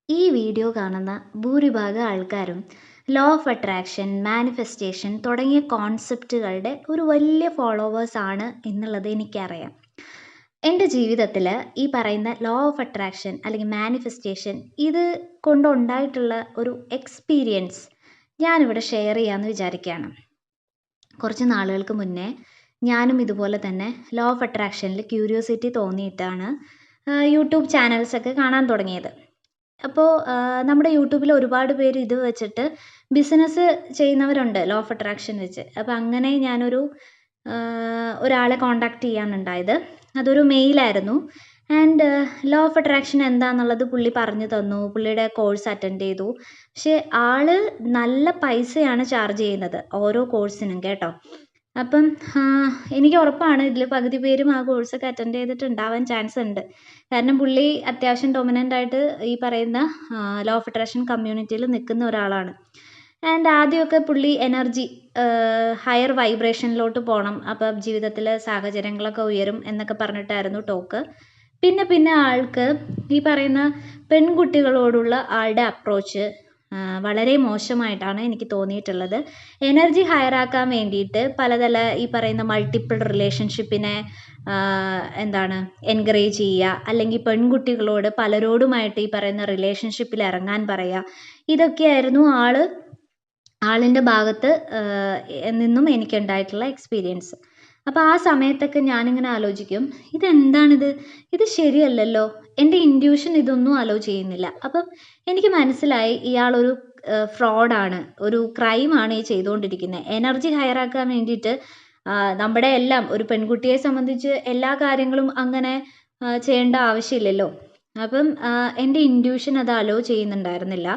ഈ വീഡിയോ കാണുന്ന ഭൂരിഭാഗം ആൾക്കാരും ലോ ഓഫ് അട്രാക്ഷൻ, മാനിഫെസ്റ്റേഷൻ തുടങ്ങിയ കോൺസെപ്റ്റുകളുടെ ഒരു വലിയ ഫോളോവേഴ്സ് ആണ് എന്നുള്ളത് എനിക്കറിയാം. എൻ്റെ ജീവിതത്തിൽ ഈ പറയുന്ന ലോ ഓഫ് അട്രാക്ഷൻ അല്ലെങ്കിൽ മാനിഫെസ്റ്റേഷൻ ഇത് കൊണ്ടുണ്ടായിട്ടുള്ള ഒരു എക്സ്പീരിയൻസ് ഞാനിവിടെ ഷെയർ ചെയ്യാമെന്ന് വിചാരിക്കുകയാണ്. കുറച്ച് നാളുകൾക്ക് മുന്നേ ഞാനും ഇതുപോലെ തന്നെ ലോ ഓഫ് അട്രാക്ഷനിൽ ക്യൂരിയോസിറ്റി തോന്നിയിട്ടാണ് യൂട്യൂബ് ചാനൽസൊക്കെ കാണാൻ തുടങ്ങിയത്. അപ്പോൾ നമ്മുടെ യൂട്യൂബിൽ ഒരുപാട് പേര് ഇത് വെച്ചിട്ട് ബിസിനസ് ചെയ്യുന്നവരുണ്ട് ലോ ഓഫ് അട്രാക്ഷൻ വെച്ച്. അപ്പോൾ അങ്ങനെ ഞാനൊരു ഒരാളെ കോൺടാക്റ്റ് ചെയ്യാനുണ്ടായത്. അതൊരു മെയിലായിരുന്നു. ആൻഡ് ലോ ഓഫ് അട്രാക്ഷൻ എന്താണെന്നുള്ളത് പുള്ളി പറഞ്ഞു തന്നു. പുള്ളിയുടെ കോഴ്സ് അറ്റൻഡ് ചെയ്തു. പക്ഷേ ആള് നല്ല പൈസയാണ് ചാർജ് ചെയ്യുന്നത് ഓരോ കോഴ്സിനും കേട്ടോ. അപ്പം എനിക്ക് ഉറപ്പാണ് ഇതിൽ പകുതി പേരും ആ കോഴ്സൊക്കെ അറ്റൻഡ് ചെയ്തിട്ടുണ്ടാവാൻ ചാൻസ് ഉണ്ട്. കാരണം പുള്ളി അത്യാവശ്യം ഡൊമിനൻ്റ് ആയിട്ട് ഈ പറയുന്ന ലോ ഓഫ് അട്രാക്ഷൻ കമ്മ്യൂണിറ്റിയിൽ നിൽക്കുന്ന ഒരാളാണ്. ആൻഡ് ആദ്യമൊക്കെ പുള്ളി എനർജി ഹയർ വൈബ്രേഷനിലോട്ട് പോകണം, അപ്പം ജീവിതത്തിലെ സാഹചര്യങ്ങളൊക്കെ ഉയരും എന്നൊക്കെ പറഞ്ഞിട്ടായിരുന്നു ടോക്ക്. പിന്നെ ആൾക്ക് ഈ പറയുന്ന പെൺകുട്ടികളോടുള്ള ആളുടെ അപ്രോച്ച് വളരെ മോശമായിട്ടാണ് എനിക്ക് തോന്നിയിട്ടുള്ളത്. എനർജി ഹയറാക്കാൻ വേണ്ടിയിട്ട് പലതല ഈ പറയുന്ന മൾട്ടിപ്പിൾ റിലേഷൻഷിപ്പിനെ എൻകറേജ് ചെയ്യുക, അല്ലെങ്കിൽ പെൺകുട്ടികളോട് പലരോടുമായിട്ട് ഈ പറയുന്ന റിലേഷൻഷിപ്പിൽ ഇറങ്ങാൻ പറയുക. ഇതൊക്കെയായിരുന്നു ആളിൻ്റെ ഭാഗത്ത് നിന്നും എനിക്കുണ്ടായിട്ടുള്ള എക്സ്പീരിയൻസ്. അപ്പോൾ ആ സമയത്തൊക്കെ ഞാനിങ്ങനെ ആലോചിക്കും, ഇതെന്താണിത്? ഇത് ശരിയല്ലല്ലോ. എൻ്റെ ഇൻറ്റ്യൂഷൻ ഇതൊന്നും അലോ ചെയ്യുന്നില്ല. അപ്പം എനിക്ക് മനസ്സിലായി ഇയാളൊരു ഫ്രോഡാണ്, ഒരു ക്രൈമാണ് ഈ ചെയ്തുകൊണ്ടിരിക്കുന്നത്. എനർജി ഹയറാക്കാൻ വേണ്ടിയിട്ട് നമ്മുടെ എല്ലാം ഒരു പെൺകുട്ടിയെ സംബന്ധിച്ച് എല്ലാ കാര്യങ്ങളും അങ്ങനെ ചെയ്യേണ്ട ആവശ്യമില്ലല്ലോ. അപ്പം എൻ്റെ ഇൻറ്റ്യൂഷൻ അത് അലോ ചെയ്യുന്നുണ്ടായിരുന്നില്ല.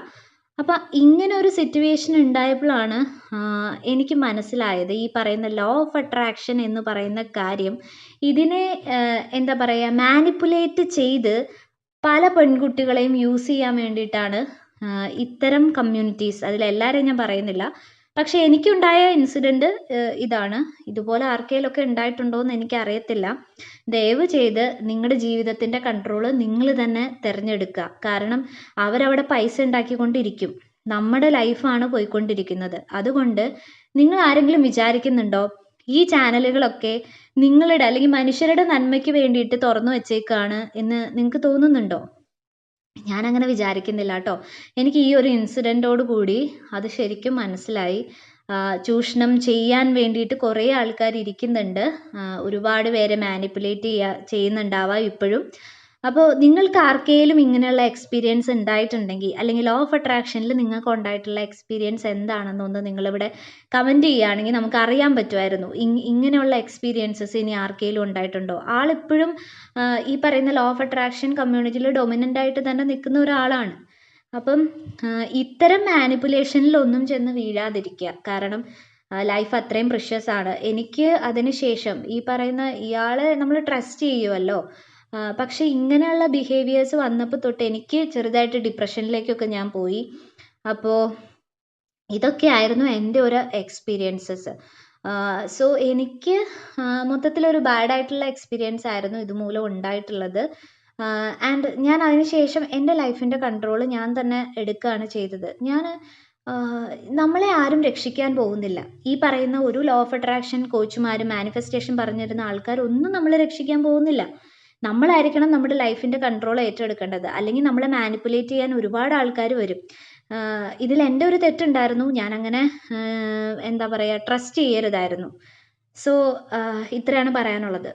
അപ്പം ഇങ്ങനെ ഒരു സിറ്റുവേഷൻ ഉണ്ടായപ്പോഴാണ് എനിക്ക് മനസ്സിലായത് ഈ പറയുന്ന ലോ ഓഫ് അട്രാക്ഷൻ എന്ന് പറയുന്ന കാര്യം ഇതിനെ എന്താ പറയുക, മാനിപ്പുലേറ്റ് ചെയ്ത് പല പെൺകുട്ടികളെയും യൂസ് ചെയ്യാൻ വേണ്ടിയിട്ടാണ് ഇത്തരം കമ്മ്യൂണിറ്റീസ്, അതിലെല്ലാവരെയും ഞാൻ പറയുന്നില്ല, പക്ഷേ എനിക്കുണ്ടായ ഇൻസിഡൻറ്റ് ഇതാണ്. ഇതുപോലെ ആർക്കെങ്കിലുമൊക്കെ ഉണ്ടായിട്ടുണ്ടോ എന്ന് എനിക്കറിയത്തില്ല. ദയവ് ചെയ്ത് നിങ്ങളുടെ ജീവിതത്തിൻ്റെ കൺട്രോള് നിങ്ങൾ തന്നെ തിരഞ്ഞെടുക്കുക. കാരണം അവരവിടെ പൈസ ഉണ്ടാക്കിക്കൊണ്ടിരിക്കും, നമ്മുടെ ലൈഫാണ് പോയിക്കൊണ്ടിരിക്കുന്നത്. അതുകൊണ്ട് നിങ്ങൾ ആരെങ്കിലും വിചാരിക്കുന്നുണ്ടോ ഈ ചാനലുകളൊക്കെ നിങ്ങളുടെ അല്ലെങ്കിൽ മനുഷ്യരുടെ നന്മയ്ക്ക് വേണ്ടിയിട്ട് തുറന്നു വെച്ചേക്കാണ് എന്ന് നിങ്ങൾക്ക് തോന്നുന്നുണ്ടോ? ഞാനങ്ങനെ വിചാരിക്കുന്നില്ല കേട്ടോ. എനിക്ക് ഈ ഒരു ഇൻസിഡൻറ്റോട് കൂടി അത് ശരിക്കും മനസ്സിലായി. ചൂഷണം ചെയ്യാൻ വേണ്ടിയിട്ട് കുറേ ആൾക്കാർ ഇരിക്കുന്നുണ്ട്. ഒരുപാട് പേരെ മാനിപ്പുലേറ്റ് ചെയ്യുന്നുണ്ടാവാം ഇപ്പോഴും. അപ്പോൾ നിങ്ങൾക്ക് ആർക്കെങ്കിലും ഇങ്ങനെയുള്ള എക്സ്പീരിയൻസ് ഉണ്ടായിട്ടുണ്ടെങ്കിൽ, അല്ലെങ്കിൽ ലോ ഓഫ് അട്രാക്ഷനിൽ നിങ്ങൾക്ക് ഉണ്ടായിട്ടുള്ള എക്സ്പീരിയൻസ് എന്താണെന്നൊന്ന് നിങ്ങളിവിടെ കമൻറ്റ് ചെയ്യുകയാണെങ്കിൽ നമുക്ക് അറിയാൻ പറ്റുമായിരുന്നു. ഇങ്ങനെയുള്ള എക്സ്പീരിയൻസസ് ഇനി ആർക്കെങ്കിലും ഉണ്ടായിട്ടുണ്ടോ? ആളിപ്പോഴും ഈ പറയുന്ന ലോ ഓഫ് അട്രാക്ഷൻ കമ്മ്യൂണിറ്റിയിൽ ഡൊമിനൻ്റ് ആയിട്ട് തന്നെ നിൽക്കുന്ന ഒരാളാണ്. അപ്പം ഇത്തരം മാനിപ്പുലേഷനിലൊന്നും ചെന്ന് വീഴാതിരിക്കുക. കാരണം ലൈഫ് അത്രയും പ്രിഷ്യസ് ആണ്. എനിക്ക് അതിന് ശേഷം ഈ പറയുന്ന ഇയാളെ നമ്മൾ ട്രസ്റ്റ് ചെയ്യുമല്ലോ, പക്ഷേ ഇങ്ങനെയുള്ള ബിഹേവിയേഴ്സ് വന്നപ്പോൾ തൊട്ട് എനിക്ക് ചെറുതായിട്ട് ഡിപ്രഷനിലേക്കൊക്കെ ഞാൻ പോയി. അപ്പോൾ ഇതൊക്കെയായിരുന്നു എൻ്റെ ഒരു എക്സ്പീരിയൻസസ്. സോ എനിക്ക് മൊത്തത്തിലൊരു ബാഡായിട്ടുള്ള എക്സ്പീരിയൻസ് ആയിരുന്നു ഇതുമൂലം ഉണ്ടായിട്ടുള്ളത്. ആൻഡ് ഞാൻ അതിന് ശേഷം എൻ്റെ ലൈഫിൻ്റെ കൺട്രോൾ ഞാൻ തന്നെ എടുക്കുകയാണ് ചെയ്തത്. നമ്മളെ ആരും രക്ഷിക്കാൻ പോകുന്നില്ല. ഈ പറയുന്ന ഒരു ലോ ഓഫ് അട്രാക്ഷൻ കോച്ചുമാരും മാനിഫെസ്റ്റേഷൻ പറഞ്ഞിരുന്ന ആൾക്കാരൊന്നും നമ്മളെ രക്ഷിക്കാൻ പോകുന്നില്ല. നമ്മളായിരിക്കണം നമ്മുടെ ലൈഫിൻ്റെ കൺട്രോൾ ഏറ്റെടുക്കേണ്ടത്. അല്ലെങ്കിൽ നമ്മളെ മാനിപ്പുലേറ്റ് ചെയ്യാൻ ഒരുപാട് ആൾക്കാർ വരും. ഇതിൽ എൻ്റെ ഒരു തെറ്റുണ്ടായിരുന്നു. ഞാനങ്ങനെ എന്താ പറയുക, ട്രസ്റ്റ് ചെയ്യരുതായിരുന്നു. സോ ഇത്രയാണ് പറയാനുള്ളത്.